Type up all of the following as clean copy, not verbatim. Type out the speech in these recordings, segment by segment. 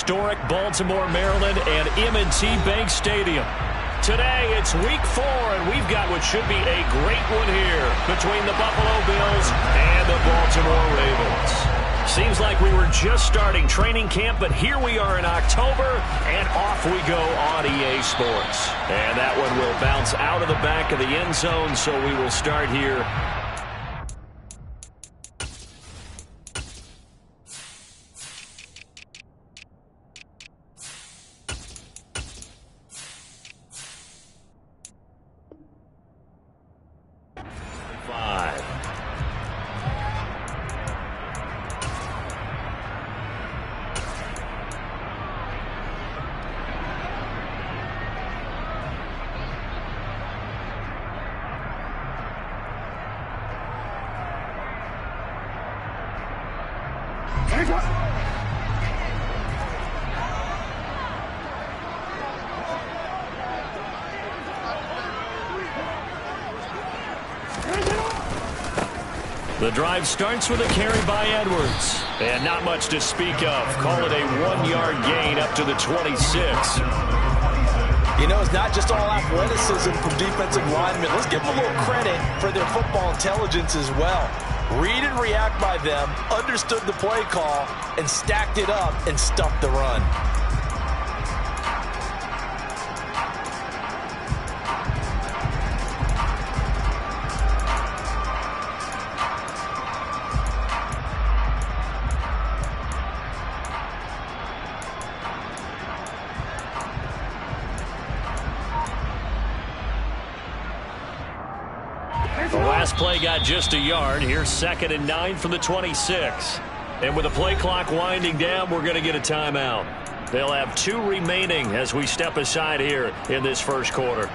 historic Baltimore, Maryland, and M&T Bank Stadium. Today, it's week 4, and we've got what should be a great one here between the Buffalo Bills and the Baltimore Ravens. Seems like we were just starting training camp, but here we are in October, and off we go on EA Sports. And that one will bounce out of the back of the end zone, so we will start here. The drive starts with a carry by Edwards. And not much to speak of. Call it a 1-yard gain up to the 26. You know, it's not just all athleticism from defensive linemen. Let's give them a little credit for their football intelligence as well. Read and react by them, understood the play call, and stacked it up and stuffed the run. The last play got just a yard. Here's 2nd and 9 from the 26. And with the play clock winding down, we're going to get a timeout. They'll have 2 remaining as we step aside here in this first quarter.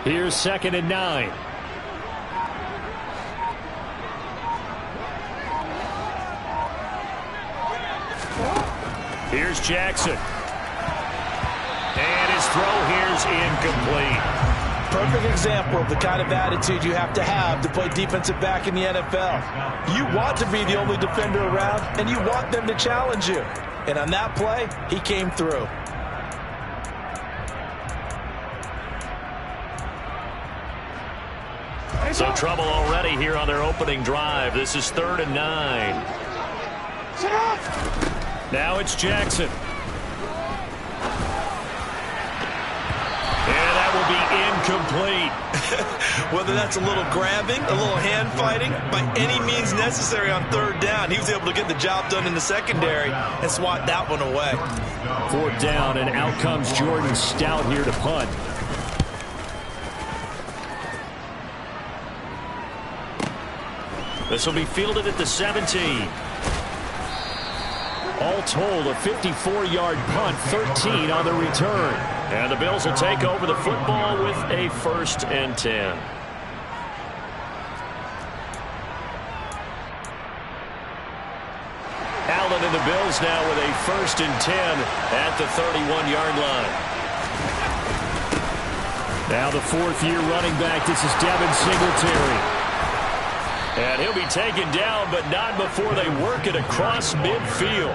Here's 2nd and 9. Here's Jackson. And his throw here's incomplete. Perfect example of the kind of attitude you have to play defensive back in the NFL. You want to be the only defender around, and you want them to challenge you. And on that play, he came through. So trouble already here on their opening drive. This is 3rd and 9. Now it's Jackson. And that will be incomplete. Whether that's a little grabbing, a little hand fighting, by any means necessary on 3rd down, he was able to get the job done in the secondary and swat that one away. 4th down, and out comes Jordan Stout here to punt. This will be fielded at the 17. All told, a 54-yard punt, 13 on the return. And the Bills will take over the football with a 1st and 10. Allen and the Bills now with a 1st and 10 at the 31-yard line. Now the 4th-year running back, this is Devin Singletary. And he'll be taken down, but not before they work it across midfield.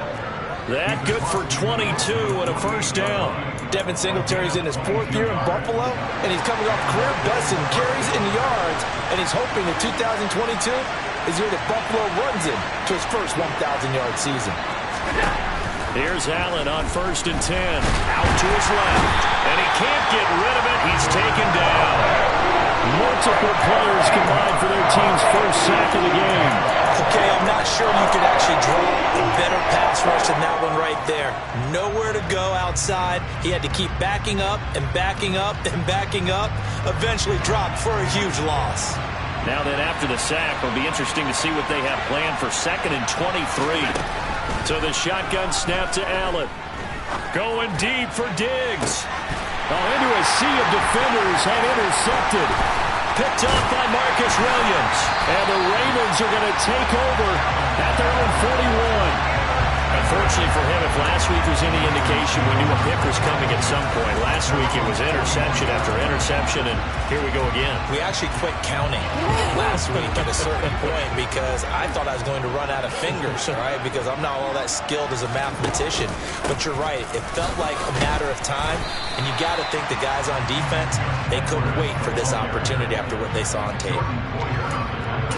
That good for 22 and a 1st down. Devin Singletary's in his 4th year in Buffalo, and he's coming off career bests in carries and yards, and he's hoping that 2022 is the year that Buffalo runs him to his first 1,000-yard season. Here's Allen on 1st and 10. Out to his left, and he can't get rid of it. He's taken down. Multiple players combined for their team's first sack of the game. Okay, I'm not sure you could actually draw a better pass rush than that one right there. Nowhere to go outside. He had to keep backing up and backing up and backing up. Eventually dropped for a huge loss. Now then, after the sack, it'll be interesting to see what they have planned for 2nd and 23. So the shotgun snap to Allen. Going deep for Diggs. Oh, into a sea of defenders and intercepted. Picked up by Marcus Williams. And the Ravens are going to take over at their own 41. Unfortunately for him, if last week was any indication, we knew a pick was coming at some point. Last week it was interception after interception, and here we go again. We actually quit counting last week at a certain point because I thought I was going to run out of fingers, right? Because I'm not all that skilled as a mathematician. But you're right. It felt like a matter of time, and you got to think the guys on defense, they couldn't wait for this opportunity after what they saw on tape.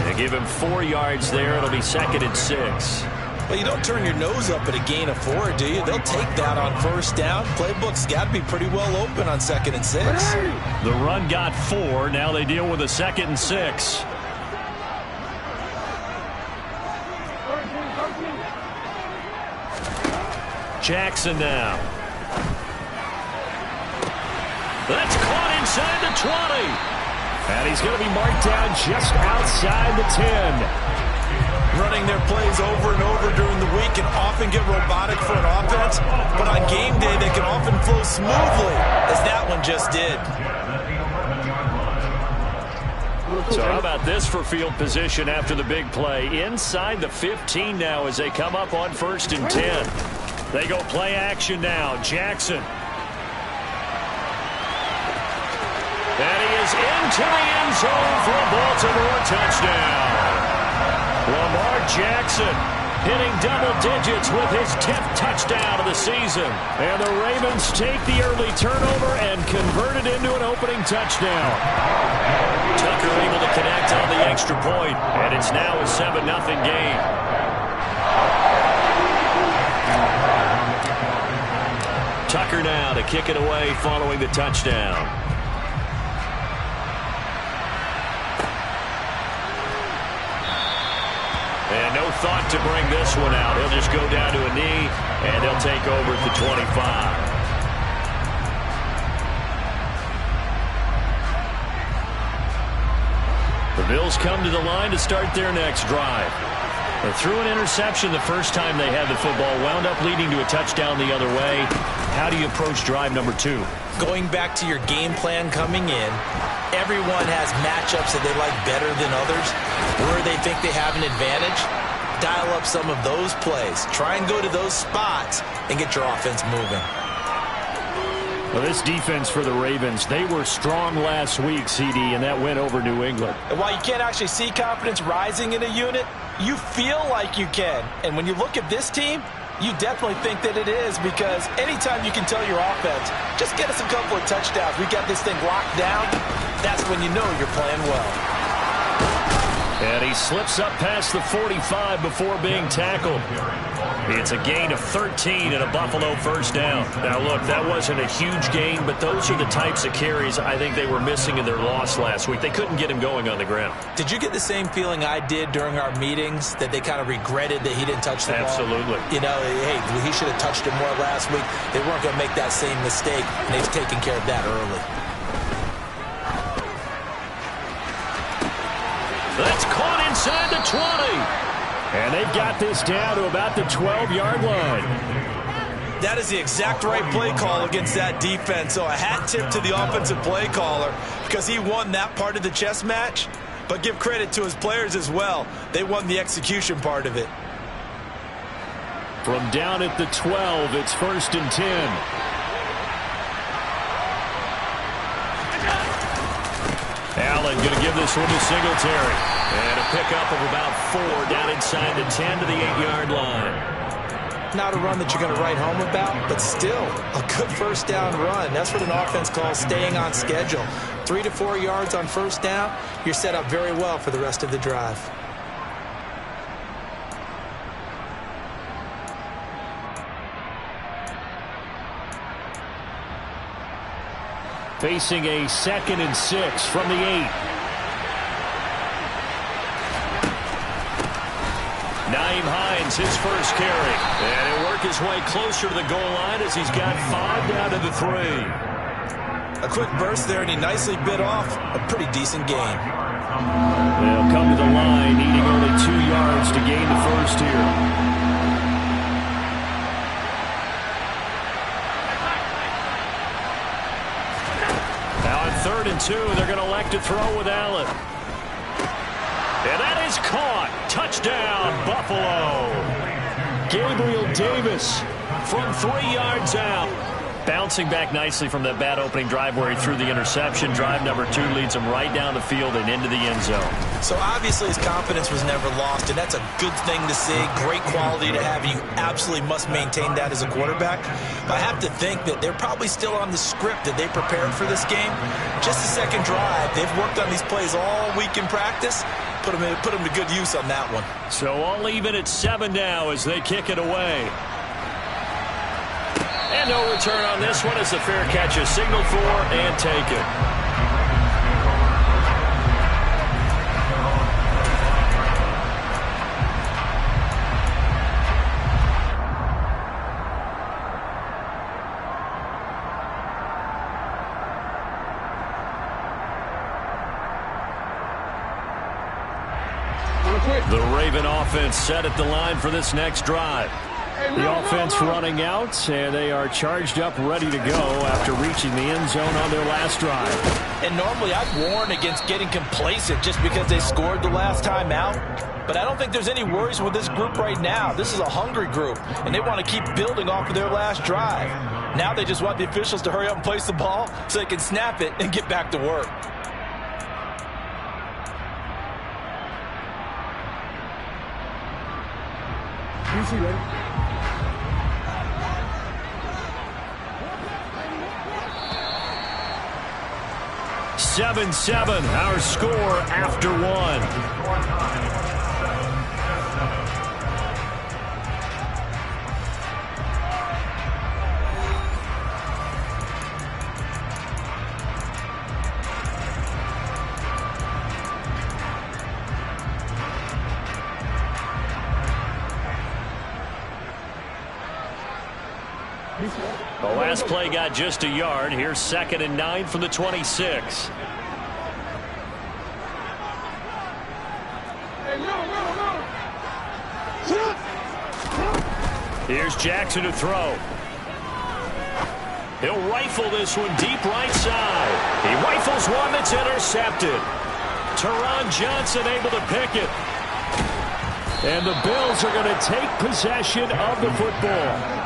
They give him 4 yards there. It'll be 2nd and 6. Well, you don't turn your nose up at a gain of 4, do you? They'll take that on first down. Playbook's got to be pretty well open on 2nd and 6. The run got 4. Now they deal with a 2nd and 6. Jackson now. That's caught inside the 20. And he's going to be marked down just outside the 10. Running their plays over and over during the week can often get robotic for an offense, but on game day they can often flow smoothly, as that one just did. So how about this for field position after the big play? Inside the 15 now as they come up on 1st and 10. They go play action now. Jackson. And he is into the end zone for a Baltimore touchdown. Lamar Jackson hitting double digits with his 10th touchdown of the season. And the Ravens take the early turnover and convert it into an opening touchdown. Tucker able to connect on the extra point, and it's now a 7-0 game. Tucker now to kick it away following the touchdown. And no thought to bring this one out. He'll just go down to a knee, and he'll take over at the 25. The Bills come to the line to start their next drive. They threw an interception the first time they had the football, wound up leading to a touchdown the other way. How do you approach drive number 2? Going back to your game plan coming in, everyone has matchups that they like better than others, where they think they have an advantage. Dial up some of those plays. Try and go to those spots and get your offense moving. Well, this defense for the Ravens, they were strong last week, CD, and that went over New England. And while you can't actually see confidence rising in a unit, you feel like you can. And when you look at this team, you definitely think that it is, because anytime you can tell your offense, just get us a couple of touchdowns, we got this thing locked down, that's when you know you're playing well. And he slips up past the 45 before being tackled. It's a gain of 13 and a Buffalo first down. Now, look, that wasn't a huge gain, but those are the types of carries I think they were missing in their loss last week. They couldn't get him going on the ground. Did you get the same feeling I did during our meetings, that they kind of regretted that he didn't touch the ball? Absolutely. You know, hey, he should have touched it more last week. They weren't going to make that same mistake, and they've taken care of that early. That's caught inside the 20. And they've got this down to about the 12-yard line. That is the exact right play call against that defense. So a hat tip to the offensive play caller, because he won that part of the chess match. But give credit to his players as well. They won the execution part of it. From down at the 12, it's 1st and 10. Allen going to give this one to Singletary. And a pickup of about 4 down inside the 10 to the 8-yard line. Not a run that you're going to write home about, but still a good first down run. That's what an offense calls staying on schedule. 3 to 4 yards on first down, you're set up very well for the rest of the drive. Facing a 2nd and 6 from the 8. Nyheim Hines, his first carry. And he'll work his way closer to the goal line as he's got 5 down to the 3. A quick burst there, and he nicely bit off a pretty decent gain. They'll come to the line, needing only 2 yards to gain the first here. 3rd and 2. They're going to elect to throw with Allen. And that is caught. Touchdown, Buffalo. Gabriel Davis from 3 yards out. Bouncing back nicely from that bad opening drive where he threw the interception. Drive number 2 leads him right down the field and into the end zone. So obviously his confidence was never lost, and that's a good thing to see. Great quality to have. You absolutely must maintain that as a quarterback. But I have to think that they're probably still on the script that they prepared for this game. Just the second drive. They've worked on these plays all week in practice. Put them to good use on that one. So all even at 7 now as they kick it away. And no return on this one as the fair catch is signaled for and taken. The Raven offense set at the line for this next drive. The offense running out, and they are charged up, ready to go after reaching the end zone on their last drive. And normally I'd warn against getting complacent just because they scored the last time out. But I don't think there's any worries with this group right now. This is a hungry group, and they want to keep building off of their last drive. Now they just want the officials to hurry up and place the ball so they can snap it and get back to work. Ready? 7-7, our score after 1. The last play got just a yard. Here's 2nd and 9 from the 26. Here's Jackson to throw. He'll rifle this one deep right side. He rifles one that's intercepted. Teron Johnson able to pick it. And the Bills are going to take possession of the football.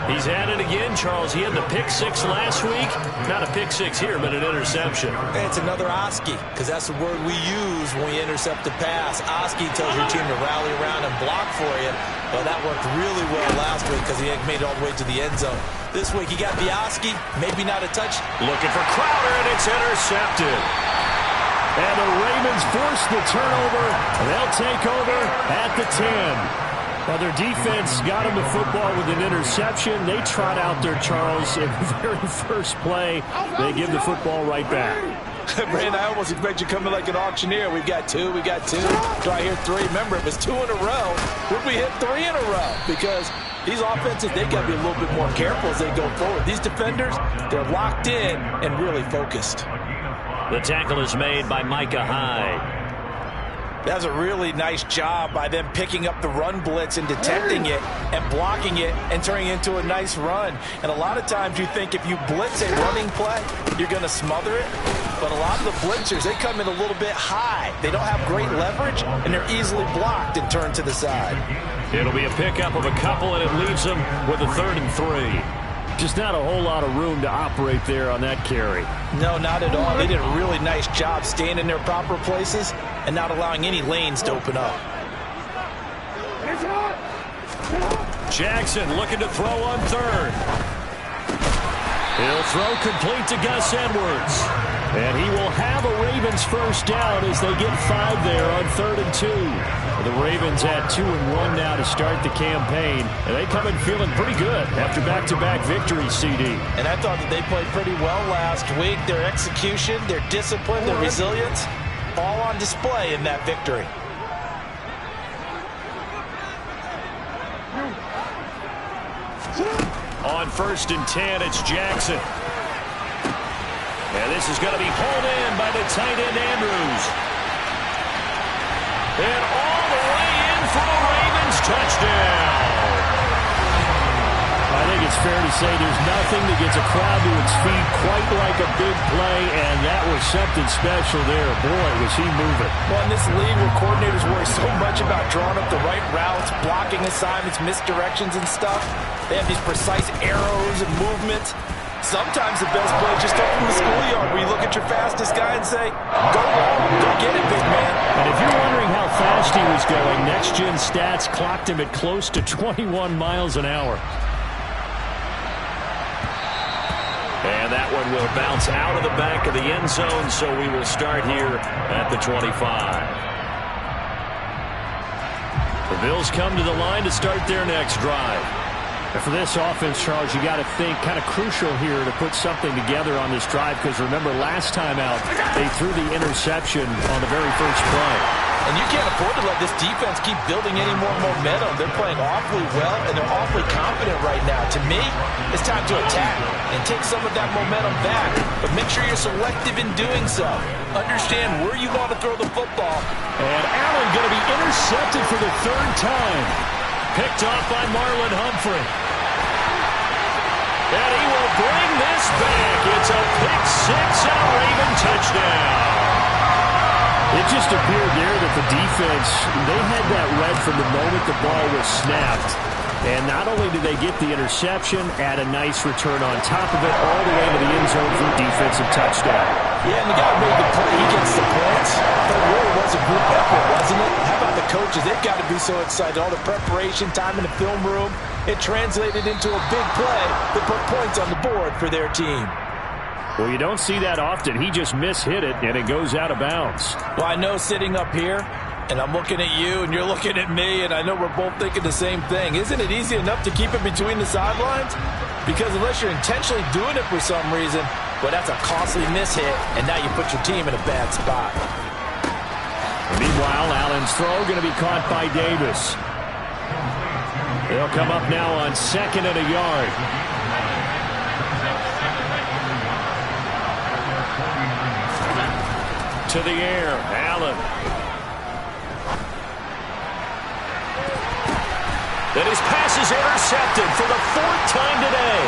He's at it again, Charles. He had the pick 6 last week. Not a pick 6 here, but an interception. It's another Oski, because that's the word we use when we intercept the pass. Oski tells your team to rally around and block for you. Well, that worked really well last week because he made it all the way to the end zone. This week he got the Oski, maybe not a touch. Looking for Crowder, and it's intercepted. And the Ravens force the turnover. They'll take over at the 10. Well, their defense got them the football with an interception. They trot out there, Charles, in the very first play. They give the football right back. Brandon, I almost expect you coming like an auctioneer. We've got 2, we got 2. Do I hear 3? Remember, it was 2 in a row. Would we hit 3 in a row? Because these offenses, they've got to be a little bit more careful as they go forward. These defenders, they're locked in and really focused. The tackle is made by Micah Hyde. That was a really nice job by them picking up the run blitz and detecting it and blocking it and turning it into a nice run. And a lot of times you think if you blitz a running play, you're going to smother it. But a lot of the blitzers, they come in a little bit high. They don't have great leverage, and they're easily blocked and turned to the side. It'll be a pickup of a couple, and it leaves them with a 3rd and 3. Just not a whole lot of room to operate there on that carry. No, not at all. They did a really nice job staying in their proper places and not allowing any lanes to open up. Jackson looking to throw on 3rd. He'll throw complete to Gus Edwards. And he will have a Ravens first down as they get 5 there on 3rd and 2. The Ravens at 2-1 now to start the campaign. And they come in feeling pretty good after back-to-back victories, CD. And I thought that they played pretty well last week. Their execution, their discipline, their resilience, all on display in that victory. On 1st and 10, it's Jackson. And this is going to be hauled in by the tight end, Andrews. And all the way in for a Ravens touchdown. I think it's fair to say there's nothing that gets a crowd to its feet quite like a big play, and that was something special there. Boy, was he moving. Well, in this league where coordinators worry so much about drawing up the right routes, blocking assignments, misdirections and stuff, they have these precise arrows and movements. Sometimes the best play is just up from the schoolyard where you look at your fastest guy and say, go long, go get it, big man. And if you're wondering how fast he was going, Next Gen Stats clocked him at close to 21 miles an hour. And that one will bounce out of the back of the end zone, so we will start here at the 25. The Bills come to the line to start their next drive. And for this offense, Charles, you got to think kind of crucial here to put something together on this drive, because remember last time out they threw the interception on the very first play. And you can't afford to let this defense keep building any more momentum. They're playing awfully well, and they're awfully confident right now. To me, it's time to attack and take some of that momentum back. But make sure you're selective in doing so. Understand where you want to throw the football. And Allen going to be intercepted for the third time. Picked off by Marlon Humphrey. And he will bring this back. It's a pick six and a Raven touchdown. It just appeared there that the defense, they had that read from the moment the ball was snapped. And not only did they get the interception, add a nice return on top of it, all the way to the end zone for a defensive touchdown. Yeah, and the guy made the play. He gets the points. But it really was a group effort, wasn't it? How about the coaches? They've got to be so excited. All the preparation, time in the film room, it translated into a big play that put points on the board for their team. Well, you don't see that often. He just mishit it, and it goes out of bounds. Well, I know sitting up here, and I'm looking at you, and you're looking at me, and I know we're both thinking the same thing. Isn't it easy enough to keep it between the sidelines? Because unless you're intentionally doing it for some reason, well, that's a costly mishit, and now you put your team in a bad spot. Meanwhile, Allen's throw going to be caught by Davis. They'll come up now on 2nd and a yard. To the air, Allen. And his pass is intercepted for the 4th time today.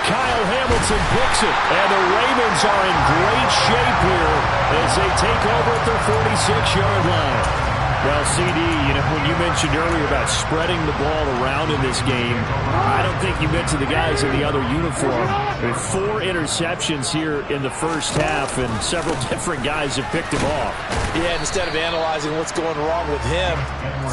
Kyle Hamilton picks it, and the Ravens are in great shape here as they take over at their 46-yard line. Well, CD, when you mentioned earlier about spreading the ball around in this game, I don't think you mentioned the guys in the other uniform. With 4 interceptions here in the first half, and several different guys have picked him off. Yeah, instead of analyzing what's going wrong with him,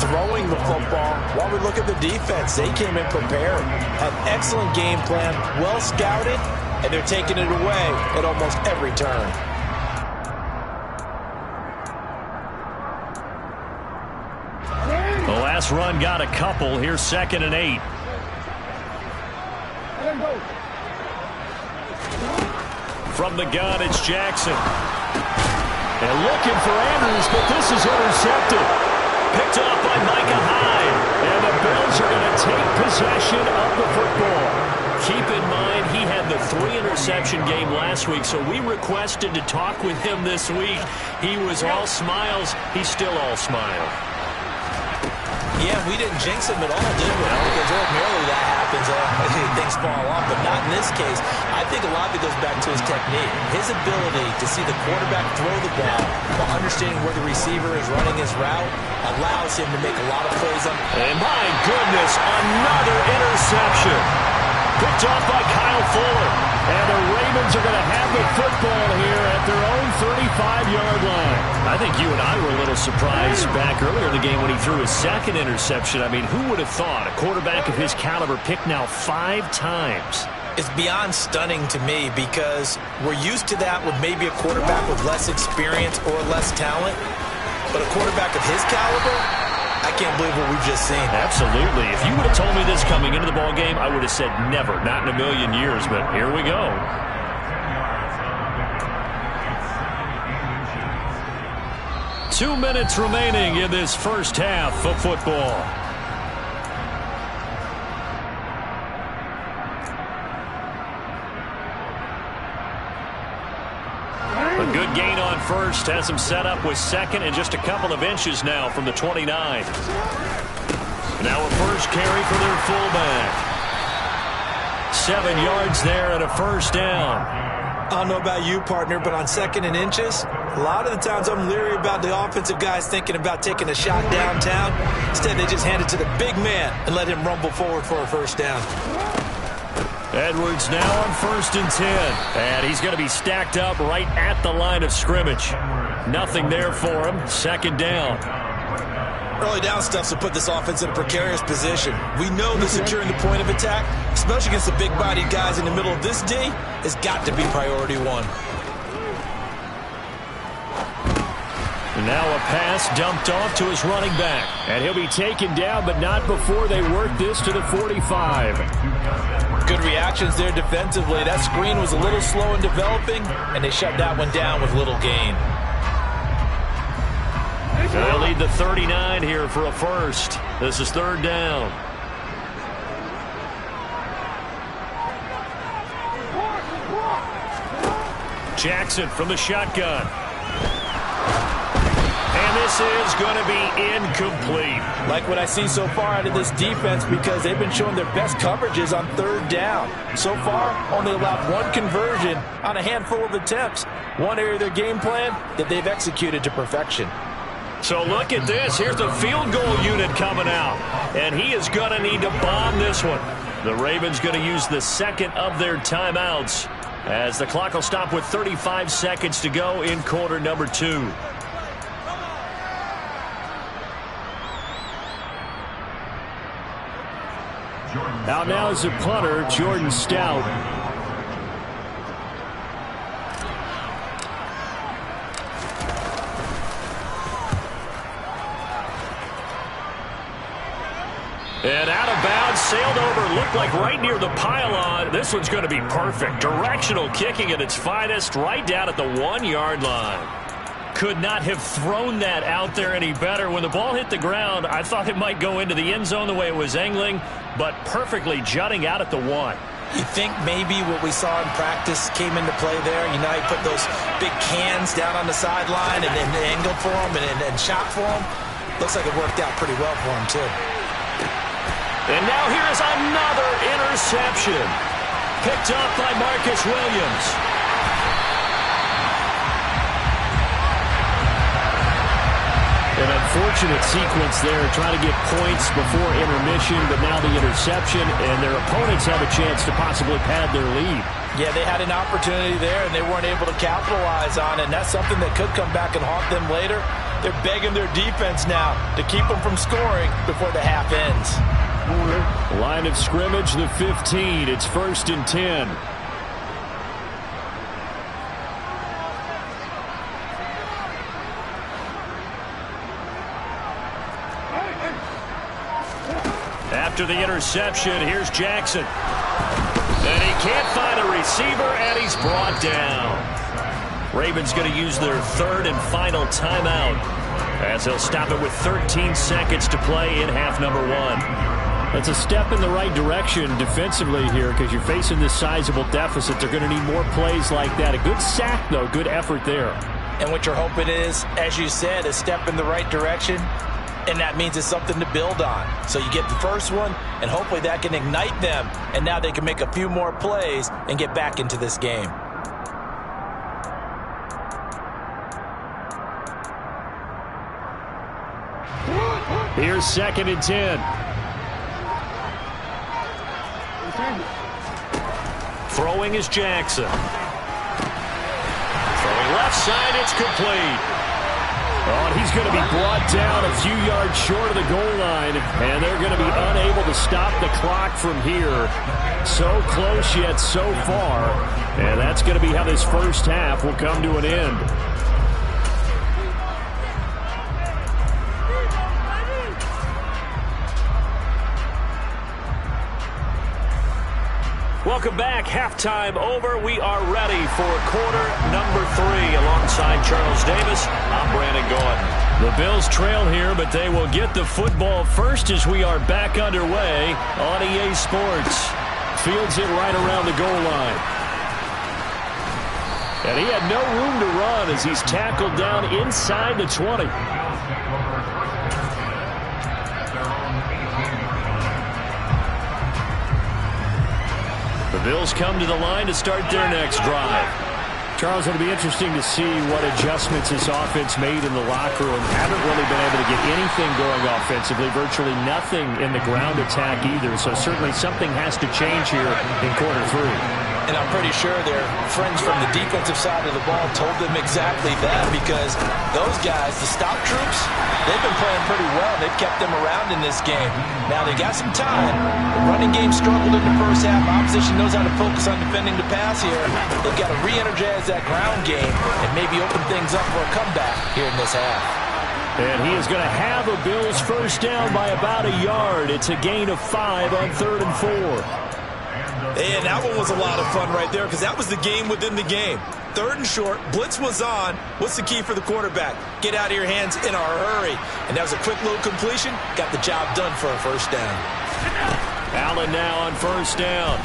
throwing the football, while we look at the defense, they came in prepared, had an excellent game plan, well scouted, and they're taking it away at almost every turn. The last run got a couple. Here's 2nd and 8. From the gun, it's Jackson. And looking for Andrews, but this is intercepted. Picked off by Micah Hyde. And the Bills are going to take possession of the football. Keep in mind, he had the 3-interception game last week, so we requested to talk with him this week. He was all smiles. He's still all smile. Yeah, we didn't jinx him at all, did we? Because ordinarily that happens. Things fall off, but not in this case. I think a lot of it goes back to his technique. His ability to see the quarterback throw the ball while understanding where the receiver is running his route allows him to make a lot of plays on. And my goodness, another interception. Picked off by Kyle Fuller. And the Ravens are going to have the football here at their own 35-yard line. I think you and I were a little surprised back earlier in the game when he threw his 2nd interception. I mean, who would have thought a quarterback of his caliber picked now 5 times? It's beyond stunning to me because we're used to that with maybe a quarterback with less experience or less talent. But a quarterback of his caliber, I can't believe what we've just seen. Absolutely. If you would have told me this coming into the ball game, I would have said never, not in a million years, but here we go. Two minutes remaining in this first half of football. A good gain on first has him set up with 2nd and just a couple of inches now from the 29. Now a first carry for their fullback. 7 yards there and a first down. I don't know about you, partner, but on 2nd and inches, a lot of the times I'm leery about the offensive guys thinking about taking a shot downtown. Instead, they just hand it to the big man and let him rumble forward for a first down. Edwards now on 1st and 10. And he's going to be stacked up right at the line of scrimmage. Nothing there for him. 2nd down. Early down stuff will put this offense in a precarious position. We know that securing the point of attack, especially against the big-bodied guys in the middle of this D, has got to be priority one. And now a pass dumped off to his running back. And he'll be taken down, but not before they work this to the 45. Good reactions there defensively. That screen was a little slow in developing, and they shut that one down with little gain. They'll lead the 39 here for a first. This is 3rd down. Jackson from the shotgun. And this is going to be incomplete. Like what I see so far out of this defense, because they've been showing their best coverages on 3rd down. So far, only allowed 1 conversion on a handful of attempts. One area of their game plan that they've executed to perfection. So look at this. Here's the field goal unit coming out. And he is going to need to bomb this one. The Ravens going to use the 2nd of their timeouts as the clock will stop with 35 seconds to go in quarter number 2. Out now is the punter, Jordan Stout. And out of bounds, sailed over, looked like right near the pylon. This one's going to be perfect. Directional kicking at its finest, right down at the 1-yard line. Could not have thrown that out there any better. When the ball hit the ground, I thought it might go into the end zone the way it was angling, but perfectly jutting out at the 1. You think maybe what we saw in practice came into play there? You know, he put those big cans down on the sideline and then angled for him and shot for him. Looks like it worked out pretty well for him, too. And now here's another interception. Picked up by Marcus Williams. An unfortunate sequence there, trying to get points before intermission, but now the interception, and their opponents have a chance to possibly pad their lead. Yeah, they had an opportunity there, and they weren't able to capitalize on it, and that's something that could come back and haunt them later. They're begging their defense now to keep them from scoring before the half ends. Line of scrimmage, the 15. It's 1st and 10. After the interception, here's Jackson. And he can't find a receiver, and he's brought down. Ravens going to use their 3rd and final timeout as they'll stop it with 13 seconds to play in half number 1. That's a step in the right direction defensively here because you're facing this sizable deficit. They're going to need more plays like that. A good sack, though. Good effort there. And what you're hoping is, as you said, a step in the right direction, and that means it's something to build on. So you get the first one, and hopefully that can ignite them, and now they can make a few more plays and get back into this game. Here's 2nd and 10. Throwing is Jackson. Throwing left side, it's complete. Oh, and he's going to be brought down a few yards short of the goal line, and they're going to be unable to stop the clock from here. So close yet so far, and that's going to be how this first half will come to an end. Welcome back. Halftime over. We are ready for quarter number 3. Alongside Charles Davis, I'm Brandon Gaudin. The Bills trail here, but they will get the football first as we are back underway on EA Sports. Fields it right around the goal line. And he had no room to run as he's tackled down inside the 20. The Bills come to the line to start their next drive. Charles, it'll be interesting to see what adjustments this offense made in the locker room. Haven't really been able to get anything going offensively, virtually nothing in the ground attack either. So certainly something has to change here in quarter three. And I'm pretty sure their friends from the defensive side of the ball told them exactly that, because those guys, the stop troops, they've been playing pretty well. They've kept them around in this game. Now they got some time. The running game struggled in the first half. Opposition knows how to focus on defending the pass here. They've got to re-energize that ground game and maybe open things up for a comeback here in this half. And he is going to have a Bills first down by about a yard. It's a gain of 5 on 3rd and 4. And that one was a lot of fun right there, because that was the game within the game. 3rd and short, blitz was on. What's the key for the quarterback? Get out of your hands in a hurry. And that was a quick little completion. Got the job done for a first down. Allen now on first down.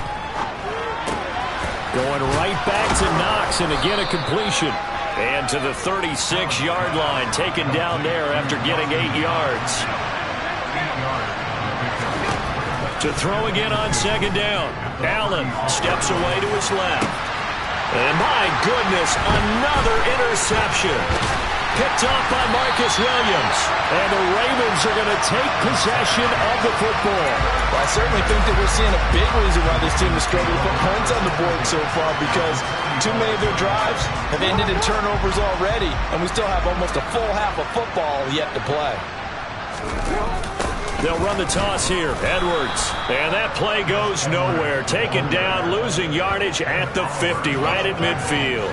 Going right back to Knox, and again a completion. And to the 36-yard line, taken down there after getting 8 yards. To throw again on 2nd down. Allen steps away to his left. And my goodness, another interception. Picked off by Marcus Williams. And the Ravens are going to take possession of the football. Well, I certainly think that we're seeing a big reason why this team has struggled to put points on the board so far, because too many of their drives have ended in turnovers already, and we still have almost a full half of football yet to play. They'll run the toss here. Edwards. And that play goes nowhere. Taken down, losing yardage at the 50, right at midfield.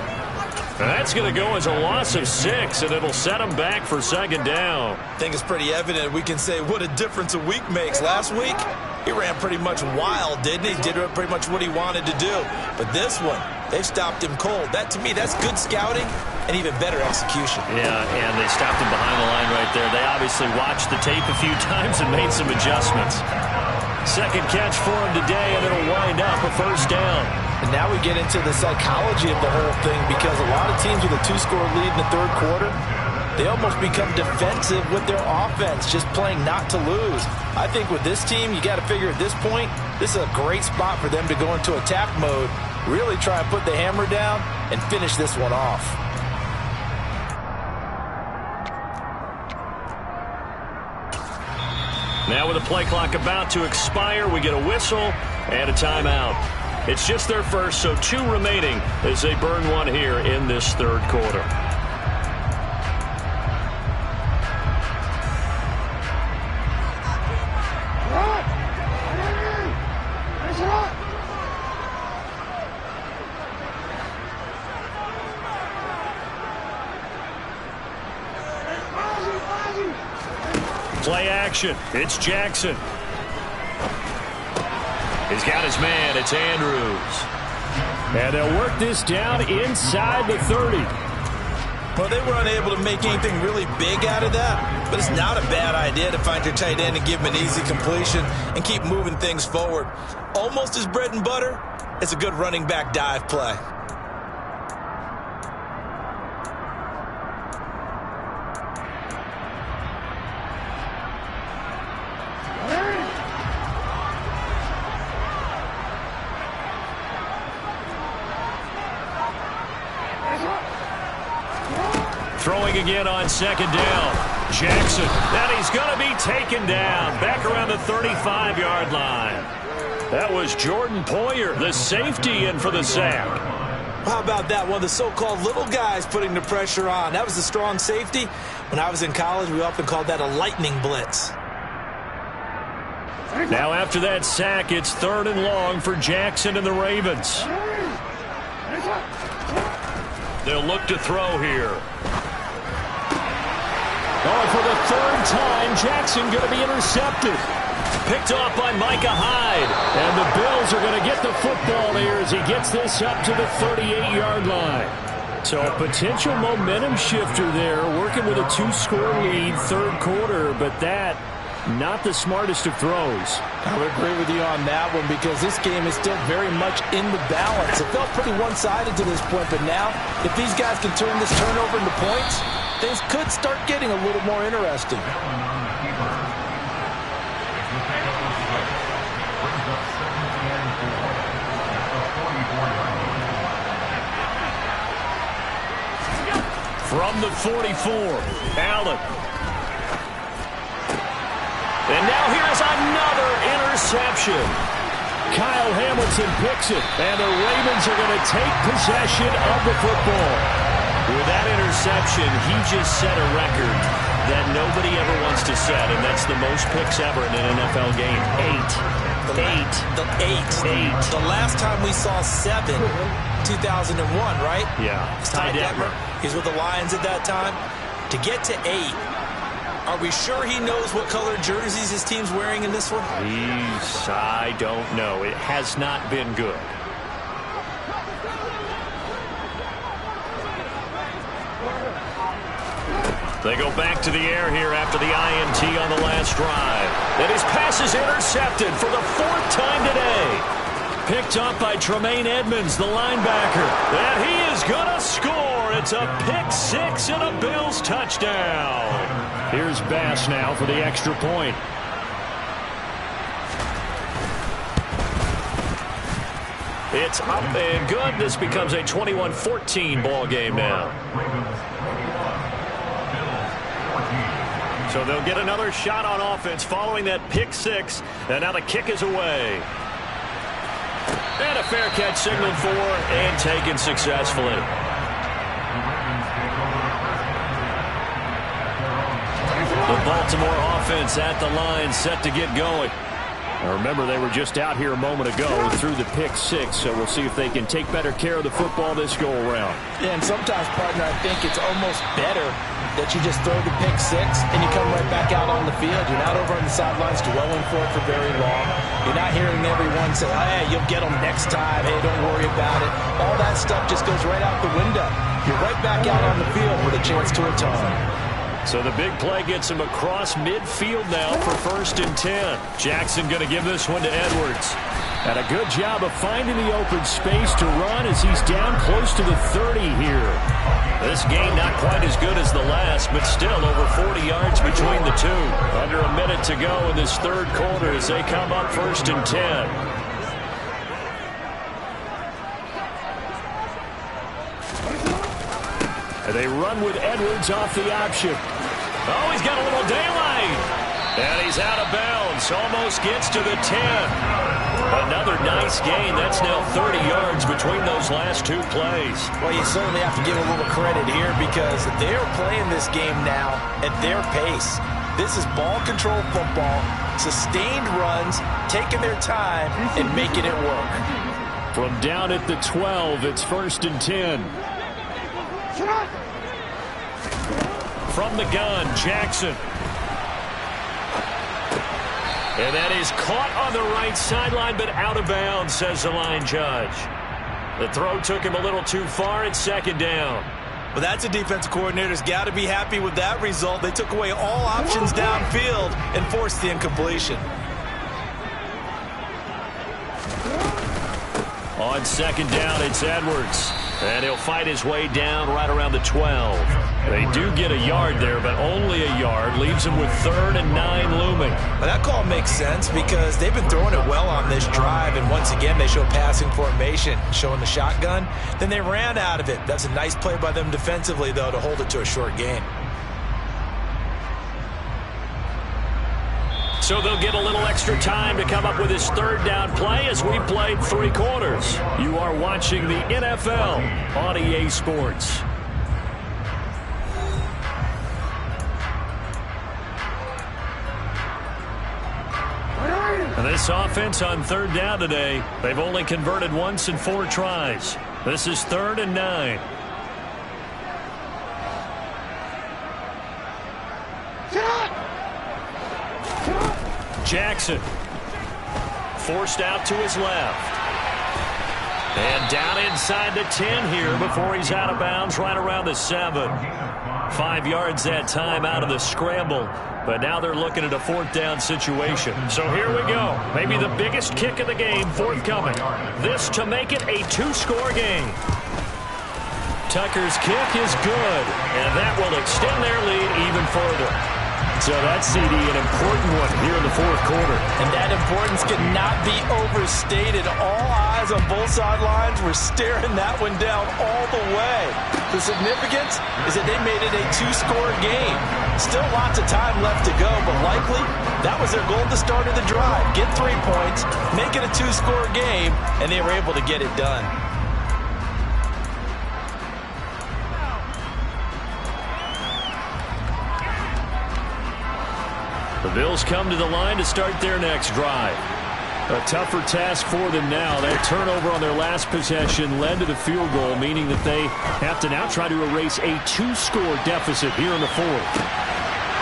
And that's going to go as a loss of 6, and it'll set them back for 2nd down. I think it's pretty evident. We can say what a difference a week makes. Last week, he ran pretty much wild, didn't he? Did pretty much what he wanted to do. But this one, they've stopped him cold. That, to me, that's good scouting and even better execution. Yeah, and they stopped him behind the line right there. They obviously watched the tape a few times and made some adjustments. 2nd catch for him today, and it'll wind up a first down. And now we get into the psychology of the whole thing, because a lot of teams with a 2-score lead in the 3rd quarter, they almost become defensive with their offense, just playing not to lose. I think with this team, you got to figure at this point, this is a great spot for them to go into attack mode, really try and put the hammer down and finish this one off. Now with the play clock about to expire, we get a whistle and a timeout. It's just their first, so 2 remaining as they burn one here in this 3rd quarter. Play action. It's Jackson. He's got his man. It's Andrews. And they'll work this down inside the 30. Well, they were unable to make anything really big out of that, but it's not a bad idea to find your tight end and give him an easy completion and keep moving things forward. Almost his bread and butter, it's a good running back dive play. Throwing again on 2nd down. Jackson. And he's going to be taken down. Back around the 35-yard line. That was Jordan Poyer, the safety, in for the sack. How about that? One of the so-called little guys putting the pressure on. That was a strong safety. When I was in college, we often called that a lightning blitz. Now after that sack, it's 3rd and long for Jackson and the Ravens. They'll look to throw here. Oh, for the 3rd time, Jackson going to be intercepted. Picked off by Micah Hyde. And the Bills are going to get the football here as he gets this up to the 38-yard line. So a potential momentum shifter there, working with a 2-score lead, 3rd quarter, but that not the smartest of throws. I would agree with you on that one, because this game is still very much in the balance. It felt pretty one-sided to this point, but now if these guys can turn this turnover into points, things could start getting a little more interesting. From the 44, Allen. And now here's another interception. Kyle Hamilton picks it, and the Ravens are going to take possession of the football. With that interception, he just set a record that nobody ever wants to set, and that's the most picks ever in an NFL game. 8. The last time we saw 7, 2001, right? Yeah. Ty Detmer. He's with the Lions at that time. To get to 8, are we sure he knows what color jerseys his team's wearing in this one? I don't know. It has not been good. They go back to the air here after the INT on the last drive. And his pass is intercepted for the 4th time today. Picked up by Tremaine Edmonds, the linebacker. And he is going to score. It's a pick 6 and a Bills touchdown. Here's Bass now for the extra point. It's up and good. This becomes a 21-14 ball game now. So they'll get another shot on offense following that pick 6. And now the kick is away. And a fair catch signaled for and taken successfully. The Baltimore offense at the line, set to get going. Now remember, they were just out here a moment ago through the pick 6, so we'll see if they can take better care of the football this go-around. Yeah, and sometimes, partner, I think it's almost better that you just throw the pick 6 and you come right back out on the field. You're not over on the sidelines dwelling for it for very long. You're not hearing everyone say, hey, you'll get them next time. Hey, don't worry about it. All that stuff just goes right out the window. You're right back out on the field with a chance to atone. So the big play gets him across midfield now for 1st and 10. Jackson going to give this one to Edwards. And a good job of finding the open space to run as he's down close to the 30 here. This game not quite as good as the last, but still over 40 yards between the two. Under a minute to go in this 3rd quarter as they come up 1st and 10. And they run with Edwards off the option. Oh, he's got a little daylight. And he's out of bounds. Almost gets to the 10. Another nice gain. That's now 30 yards between those last 2 plays. Well, you certainly have to give a little credit here because they're playing this game now at their pace. This is ball control football, sustained runs, taking their time, and making it work. From down at the 12, it's 1st and 10. From the gun, Jackson. And that is caught on the right sideline, but out of bounds, says the line judge. The throw took him a little too far. It's 2nd down. Well, that's a defensive coordinator's got to be happy with that result. They took away all options downfield and forced the incompletion. On 2nd down, it's Edwards. And he'll fight his way down right around the 12. They do get a yard there, but only a yard. Leaves him with 3rd and 9 looming. Well, that call makes sense because they've been throwing it well on this drive. And once again, they show passing formation, showing the shotgun. Then they ran out of it. That's a nice play by them defensively, though, to hold it to a short gain. So they'll get a little extra time to come up with his 3rd down play as we played 3 quarters. You are watching the NFL on EA Sports. And this offense on 3rd down today, they've only converted once in 4 tries. This is 3rd and 9. Jackson forced out to his left. And down inside the 10 here before he's out of bounds right around the 7. 5 yards that time out of the scramble. But now they're looking at a 4th down situation. So here we go. Maybe the biggest kick of the game forthcoming. This to make it a 2-score game. Tucker's kick is good. And that will extend their lead even further. So that's, CD, an important one here in the 4th quarter. And that importance cannot be overstated. All eyes guys on both sidelines were staring that one down all the way. The significance is that they made it a two-score game. Still lots of time left to go, but likely that was their goal at the start of the drive. Get 3 points, make it a two-score game, and they were able to get it done. The Bills come to the line to start their next drive. A tougher task for them now. That turnover on their last possession led to the field goal, meaning that they have to now try to erase a two-score deficit here in the fourth.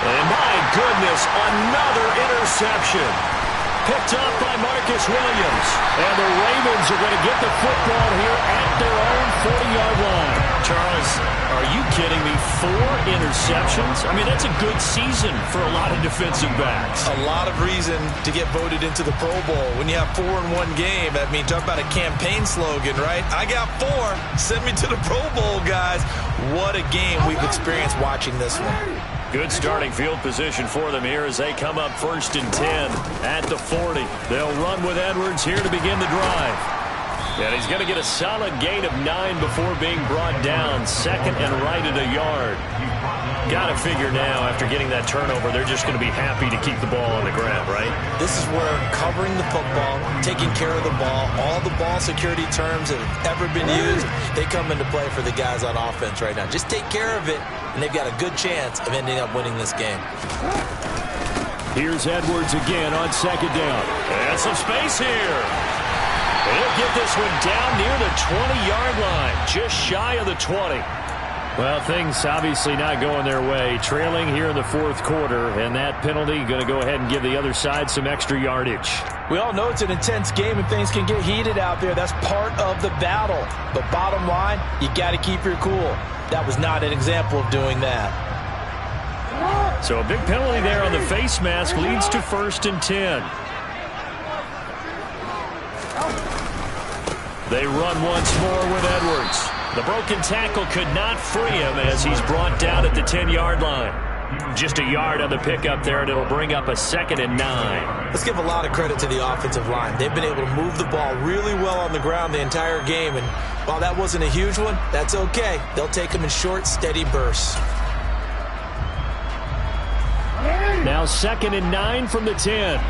And my goodness, another interception. Picked up by Marcus Williams. And the Ravens are going to get the football here at their own 40-yard line. Charles, are you kidding me? 4 interceptions? I mean, that's a good season for a lot of defensive backs. A lot of reason to get voted into the Pro Bowl. When you have 4 in one game, I mean, talk about a campaign slogan, right? I got 4. Send me to the Pro Bowl, guys. What a game we've experienced watching this one. Good starting field position for them here as they come up 1st and 10 at the 40. They'll run with Edwards here to begin the drive. And he's going to get a solid gain of 9 before being brought down. 2nd and right at a yard. Got to figure now, after getting that turnover, they're just going to be happy to keep the ball on the ground, right? This is where covering the football, taking care of the ball, all the ball security terms that have ever been used, they come into play for the guys on offense right now. Just take care of it, and they've got a good chance of ending up winning this game. Here's Edwards again on 2nd down. And some space here. He'll get this one down near the 20-yard line, just shy of the 20. Well, things obviously not going their way. Trailing here in the 4th quarter, and that penalty going to go ahead and give the other side some extra yardage. We all know it's an intense game and things can get heated out there. That's part of the battle. But bottom line, you got to keep your cool. That was not an example of doing that. So a big penalty there on the face mask leads to 1st and 10. They run once more with Edwards. The broken tackle could not free him as he's brought down at the 10-yard line. Just a yard on the pickup there, and it'll bring up a 2nd and 9. Let's give a lot of credit to the offensive line. They've been able to move the ball really well on the ground the entire game, and while that wasn't a huge one, that's okay. They'll take them in short, steady bursts. Now 2nd and 9 from the 10.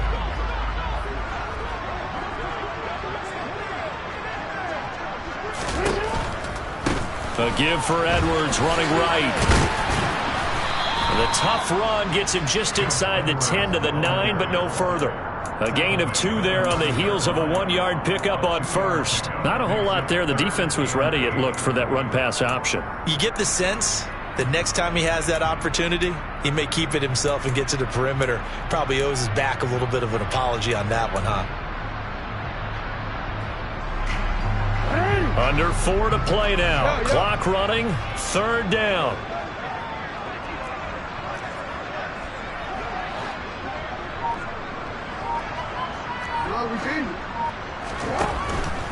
A give for Edwards, running right. The tough run gets him just inside the 10 to the 9, but no further. A gain of 2 there on the heels of a 1-yard pickup on 1st. Not a whole lot there. The defense was ready, it looked, for that run-pass option. You get the sense that next time he has that opportunity, he may keep it himself and get to the perimeter. Probably owes his back a little bit of an apology on that one, huh? Under 4 to play now. Clock running. 3rd down.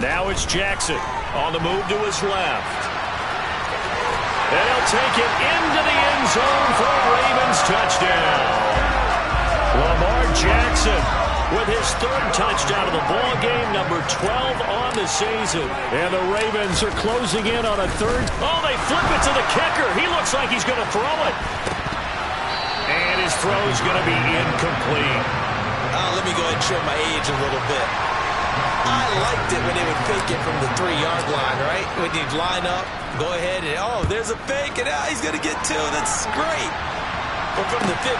Now it's Jackson on the move to his left. And he'll take it into the end zone for a Ravens touchdown. Lamar Jackson with his 3rd touchdown of the ball game, number 12 on the season. And the Ravens are closing in on a 3rd. Oh, they flip it to the kicker. He looks like he's going to throw it. And his throw is going to be incomplete. Let me go ahead and show my age a little bit. I liked it when they would fake it from the 3-yard line, right? When you'd line up, go ahead and, oh, there's a fake, and he's going to get 2. That's great. But from the 15,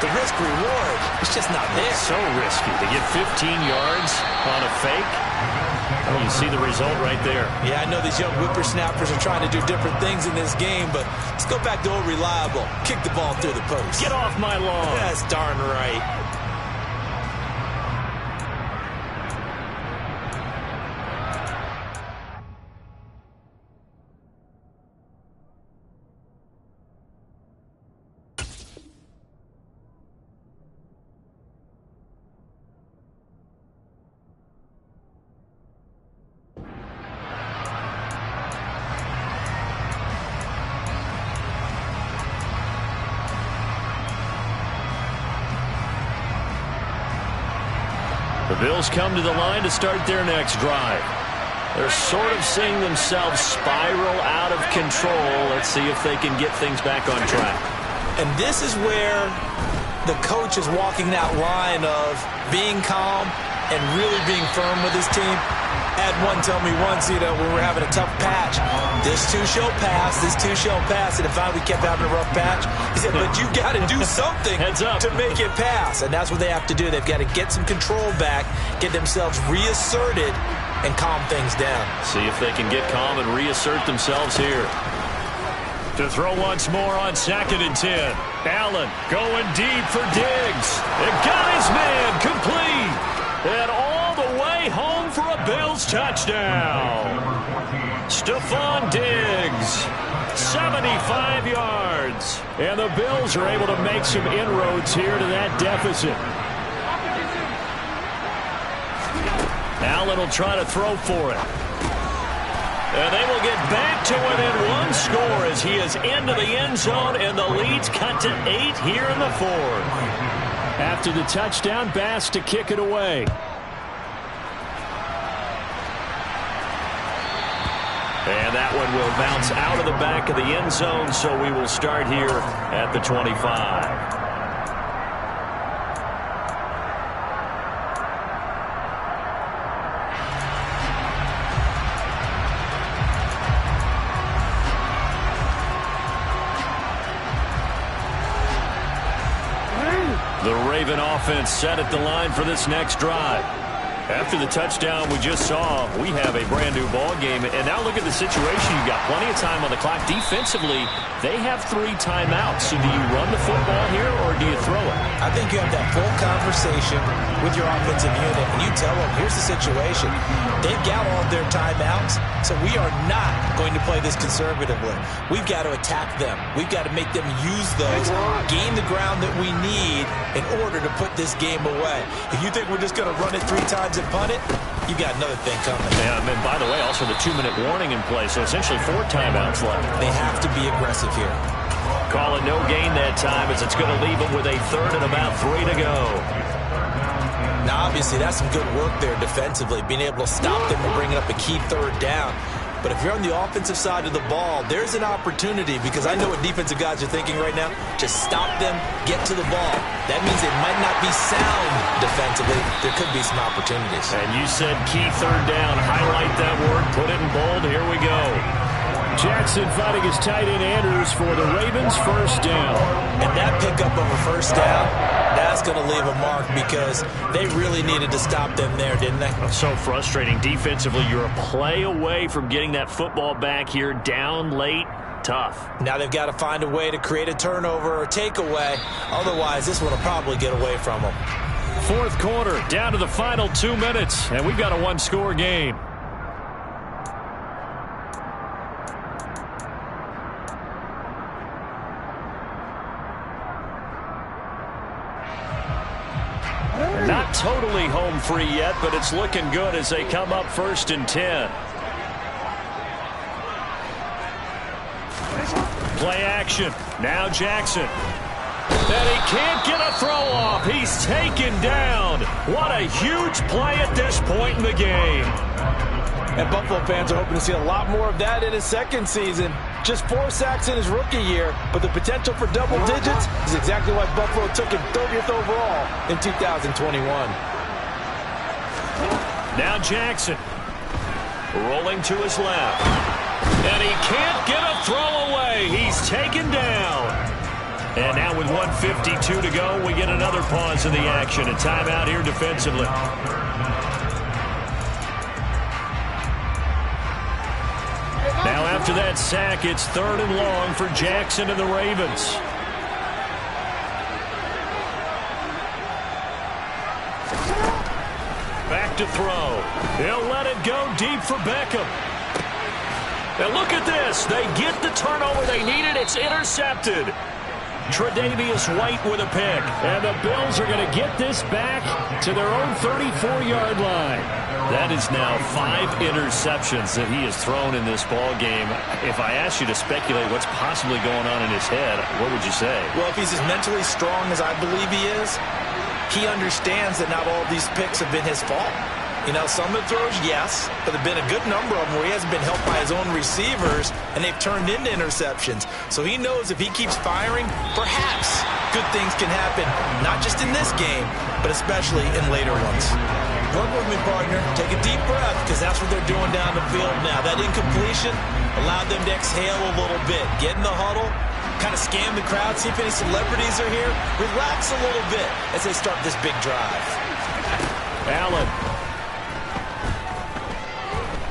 the risk-reward, it's just not there. It's so risky to get 15 yards on a fake. Well, you see the result right there. Yeah, I know these young whippersnappers are trying to do different things in this game, but let's go back to old reliable. Kick the ball through the post. Get off my lawn. That's darn right. Bills come to the line to start their next drive. They're sort of seeing themselves spiral out of control. Let's see if they can get things back on track. And this is where the coach is walking that line of being calm and really being firm with his team. Had one tell me once, when we're having a tough patch, this too shall pass, this too shall pass. And if we kept having a rough patch, he said, but you got to do something to make it pass. And that's what they have to do. They've got to get some control back, get themselves reasserted, and calm things down. See if they can get calm and reassert themselves here. To throw once more on 2nd and 10. Allen going deep for Diggs. It got his man complete. And all the way home for a Bills touchdown. Stephon Diggs, 75 yards. And the Bills are able to make some inroads here to that deficit. Allen will try to throw for it. And they will get back to within one score as he is into the end zone, and the lead's cut to 8 here in the 4th. After the touchdown, Bass to kick it away. And that one will bounce out of the back of the end zone, so we will start here at the 25. The Raven offense set at the line for this next drive. After the touchdown we just saw, we have a brand new ball game. And now look at the situation. You've got plenty of time on the clock. Defensively, they have 3 timeouts. So do you run the football here or do you throw it? I think you have that full conversation with your offensive unit, and you tell them, here's the situation. They've got all of their timeouts, so we are not going to play this conservatively. We've got to attack them. We've got to make them use those, gain the ground that we need in order to put this game away. If you think we're just going to run it 3 times and punt it, you got another thing coming. Yeah, and by the way, also the 2-minute warning in play, so essentially 4 timeouts left. They have to be aggressive here. Calling no gain that time as it's going to leave them with a 3rd and about 3 to go. Now, obviously, that's some good work there defensively, being able to stop them and bringing up a key 3rd down. But if you're on the offensive side of the ball, there's an opportunity, because I know what defensive guys are thinking right now. Just stop them, get to the ball. That means they might not be sound defensively. There could be some opportunities. And you said key 3rd down. Highlight that word, put it in bold. Here we go. Jackson fighting his tight end Andrews for the Ravens' 1st down. And that pickup of a 1st down, that's going to leave a mark, because they really needed to stop them there, didn't they? So frustrating. Defensively, you're a play away from getting that football back here, down late. Tough. Now they've got to find a way to create a turnover or takeaway. Otherwise, this one will probably get away from them. 4th quarter, down to the final 2 minutes, and we've got a 1-score game. Not totally home free yet, but it's looking good as they come up 1st and 10. Play action. Now Jackson. And he can't get a throw off. He's taken down. What a huge play at this point in the game. And Buffalo fans are hoping to see a lot more of that in his 2nd season. Just 4 sacks in his rookie year, but the potential for double digits is exactly why Buffalo took him 30th overall in 2021. Now Jackson, rolling to his left. And he can't get a throw away. He's taken down. And now with 1:52 to go, we get another pause in the action. A timeout here defensively. Now after that sack, it's 3rd and long for Jackson and the Ravens. Back to throw. He'll let it go deep for Beckham. And look at this. They get the turnover they needed. It's intercepted. Tre'Davious White with a pick. And the Bills are going to get this back to their own 34-yard line. That is now 5 interceptions that he has thrown in this ball game. If I asked you to speculate what's possibly going on in his head, what would you say? Well, if he's as mentally strong as I believe he is, he understands that not all these picks have been his fault. You know, some of the throws, yes, but there have been a good number of them where he hasn't been helped by his own receivers, and they've turned into interceptions. So he knows if he keeps firing, perhaps good things can happen, not just in this game, but especially in later ones. Work with me, partner. Take a deep breath, because that's what they're doing down the field now. That incompletion allowed them to exhale a little bit, get in the huddle, kind of scan the crowd, see if any celebrities are here, relax a little bit as they start this big drive. Allen.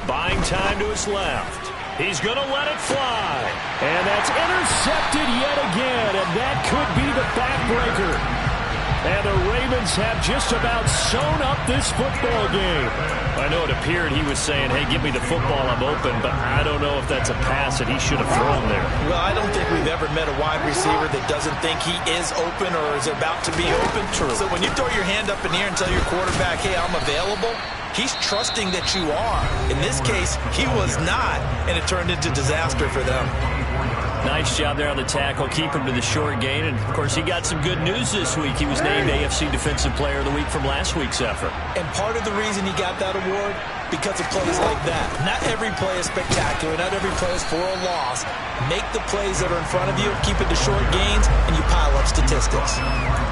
Buying time to his left. He's going to let it fly. And that's intercepted yet again, and that could be the backbreaker. And the Ravens have just about sewn up this football game. I know it appeared he was saying, hey, give me the football, I'm open, but I don't know if that's a pass that he should have thrown there. Well, I don't think we've ever met a wide receiver that doesn't think he is open or is about to be open. True. So when you throw your hand up in the air and tell your quarterback, hey, I'm available, he's trusting that you are. In this case, he was not, and it turned into disaster for them. Nice job there on the tackle. Keep him to the short gain. And, of course, he got some good news this week. He was named AFC Defensive Player of the Week from last week's effort. And part of the reason he got that award, because of plays like that. Not every play is spectacular. Not every play is for a loss. Make the plays that are in front of you, keep it to short gains, and you pile up statistics.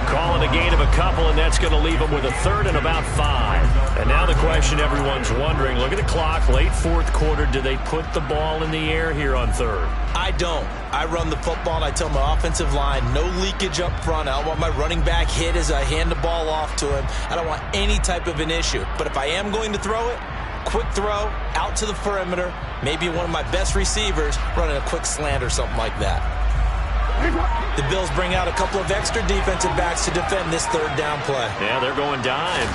Calling a gain of a couple, and that's going to leave him with a third and about 5. And now the question everyone's wondering, look at the clock, late fourth quarter, do they put the ball in the air here on third? I don't. I run the football, and I tell my offensive line, no leakage up front. I don't want my running back hit as I hand the ball off to him. I don't want any type of an issue. But if I am going to throw it, quick throw, out to the perimeter, maybe one of my best receivers running a quick slant or something like that. The Bills bring out a couple of extra defensive backs to defend this third down play. Yeah, they're going dime.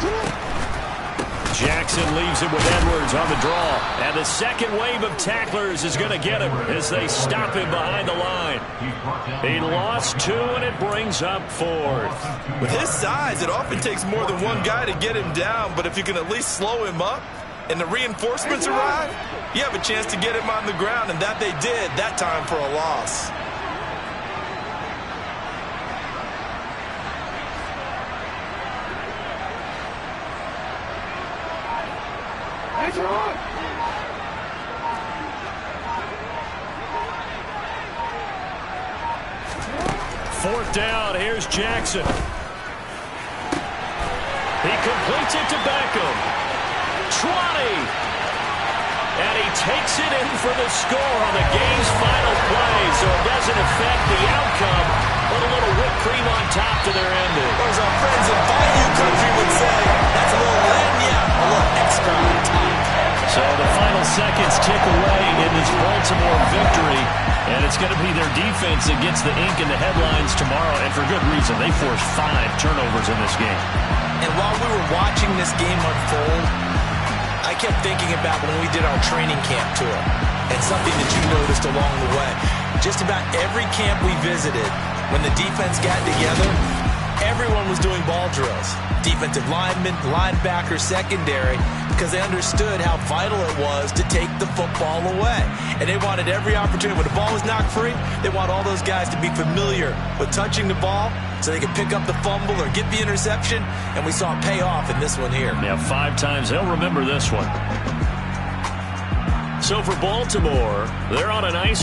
Jackson leaves it with Edwards on the draw. And the second wave of tacklers is going to get him as they stop him behind the line. He lost 2, and it brings up 4th. With his size, it often takes more than one guy to get him down, but if you can at least slow him up and the reinforcements arrive, you have a chance to get him on the ground, and that they did that time for a loss. Fourth down, here's Jackson. He completes it to Beckham. 20. And he takes it in for the score on the game's final play, so it doesn't affect the outcome, but a little whipped cream on top to their ending. Or as our friends in Bayou Country would say, that's a little lenya, a little extra on top. So the final seconds tick away in this Baltimore victory, and it's going to be their defense that gets the ink in the headlines tomorrow, and for good reason. They forced 5 turnovers in this game. And while we were watching this game unfold, I kept thinking about when we did our training camp tour, and something that you noticed along the way. Just about every camp we visited, when the defense got together, everyone was doing ball drills. Defensive linemen, linebackers, secondary, because they understood how vital it was to take the football away. And they wanted every opportunity. When the ball was knocked free, they want all those guys to be familiar with touching the ball so they could pick up the fumble or get the interception. And we saw it pay off in this one here. Yeah, 5 times. They'll remember this one. So for Baltimore, they're on a nice